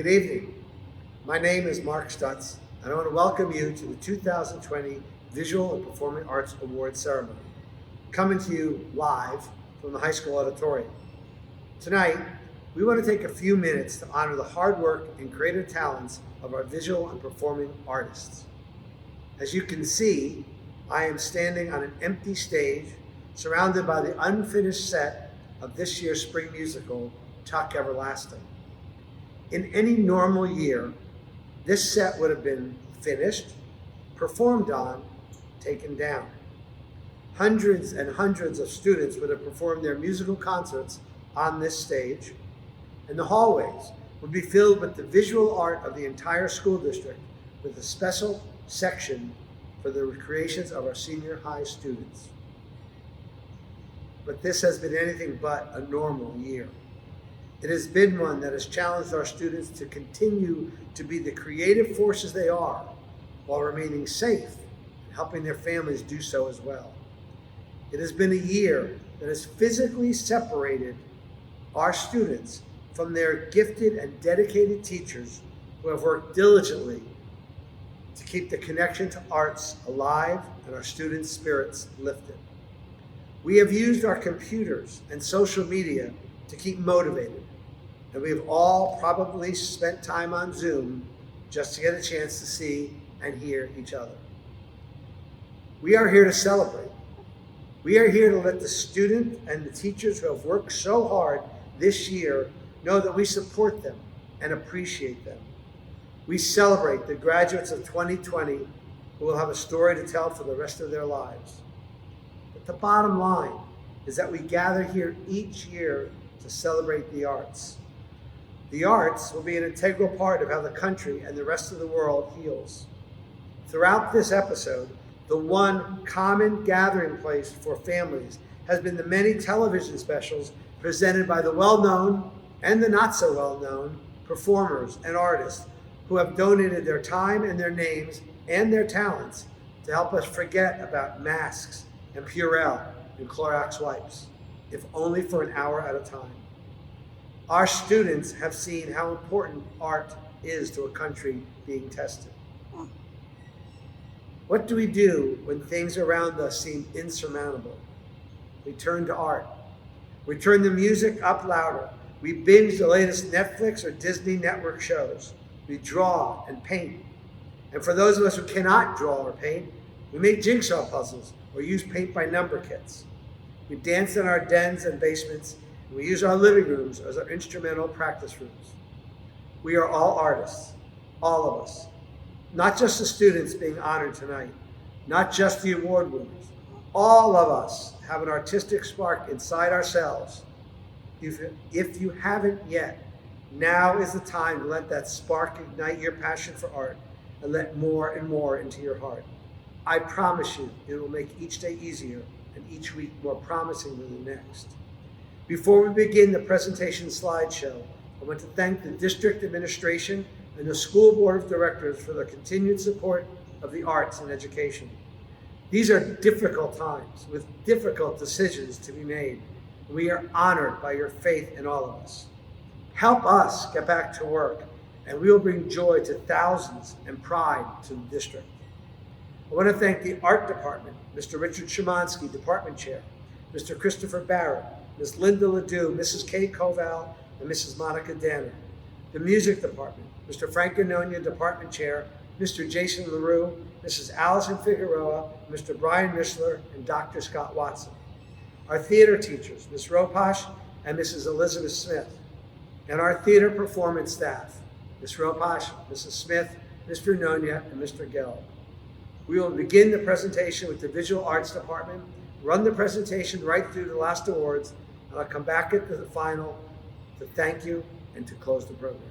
Good evening. My name is Mark Stutz, and I want to welcome you to the 2020 Visual and Performing Arts Awards Ceremony, coming to you live from the high school auditorium. Tonight, we want to take a few minutes to honor the hard work and creative talents of our visual and performing artists. As you can see, I am standing on an empty stage surrounded by the unfinished set of this year's spring musical, Tuck Everlasting. In any normal year, this set would have been finished, performed on, taken down. Hundreds and hundreds of students would have performed their musical concerts on this stage, and the hallways would be filled with the visual art of the entire school district, with a special section for the recreations of our senior high students. But this has been anything but a normal year. It has been one that has challenged our students to continue to be the creative forces they are while remaining safe and helping their families do so as well. It has been a year that has physically separated our students from their gifted and dedicated teachers who have worked diligently to keep the connection to arts alive and our students' spirits lifted. We have used our computers and social media to keep motivated, and we have all probably spent time on Zoom just to get a chance to see and hear each other. We are here to celebrate. We are here to let the student and the teachers who have worked so hard this year know that we support them and appreciate them. We celebrate the graduates of 2020 who will have a story to tell for the rest of their lives. But the bottom line is that we gather here each year to celebrate the arts. The arts will be an integral part of how the country and the rest of the world heals. Throughout this episode, the one common gathering place for families has been the many television specials presented by the well-known and the not-so-well-known performers and artists who have donated their time and their names and their talents to help us forget about masks and Purell and Clorox wipes, if only for an hour at a time. Our students have seen how important art is to a country being tested. What do we do when things around us seem insurmountable? We turn to art. We turn the music up louder. We binge the latest Netflix or Disney Network shows. We draw and paint. And for those of us who cannot draw or paint, we make jigsaw puzzles or use paint-by-number kits. We dance in our dens and basements, and we use our living rooms as our instrumental practice rooms. We are all artists, all of us. Not just the students being honored tonight, not just the award winners. All of us have an artistic spark inside ourselves. If you haven't yet, now is the time to let that spark ignite your passion for art and let more and more into your heart. I promise you, it will make each day easier and each week more promising than the next. Before we begin the presentation slideshow, I want to thank the district administration and the school board of directors for their continued support of the arts and education. These are difficult times with difficult decisions to be made. We are honored by your faith in all of us. Help us get back to work, and we will bring joy to thousands and pride to the district. I want to thank the art department, Mr. Richard Szymanski, department chair, Mr. Christopher Barrett, Ms. Linda Ledoux, Mrs. Kay Koval, and Mrs. Monica Danner. The music department, Mr. Frank Anonia, department chair, Mr. Jason LaRue, Mrs. Allison Figueroa, Mr. Brian Mishler, and Dr. Scott Watson. Our theater teachers, Ms. Ropash and Mrs. Elizabeth Smith, and our theater performance staff, Ms. Ropash, Mrs. Smith, Mr. Anonia, and Mr. Gelb. We will begin the presentation with the visual arts department, run the presentation right through the last awards, and I'll come back at the final to thank you and to close the program.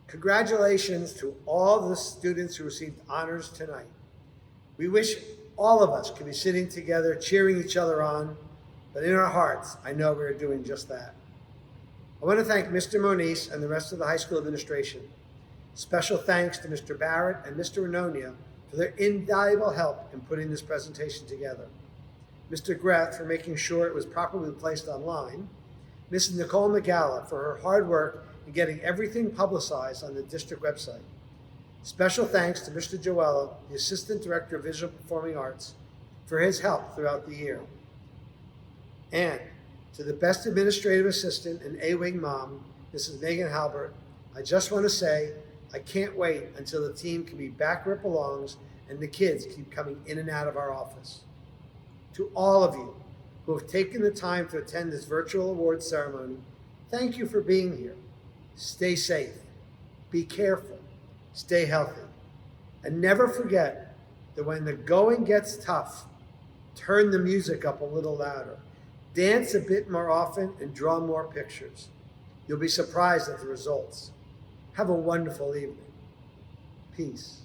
Congratulations to all the students who received honors tonight. We wish all of us could be sitting together cheering each other on, but in our hearts, I know we're doing just that. I want to thank Mr. Moniz and the rest of the high school administration. Special thanks to Mr. Barrett and Mr. Inonia for their invaluable help in putting this presentation together. Mr. Greth for making sure it was properly placed online. Mrs. Nicole Magala for her hard work in getting everything publicized on the district website. Special thanks to Mr. Joella, the Assistant Director of Visual Performing Arts, for his help throughout the year. And to the best administrative assistant and A-Wing mom, Mrs. Megan Halbert, I just want to say, I can't wait until the team can be back where it belongs and the kids keep coming in and out of our office. To all of you who have taken the time to attend this virtual awards ceremony, thank you for being here. Stay safe, be careful, stay healthy, and never forget that when the going gets tough, turn the music up a little louder, dance a bit more often, and draw more pictures. You'll be surprised at the results. Have a wonderful evening. Peace.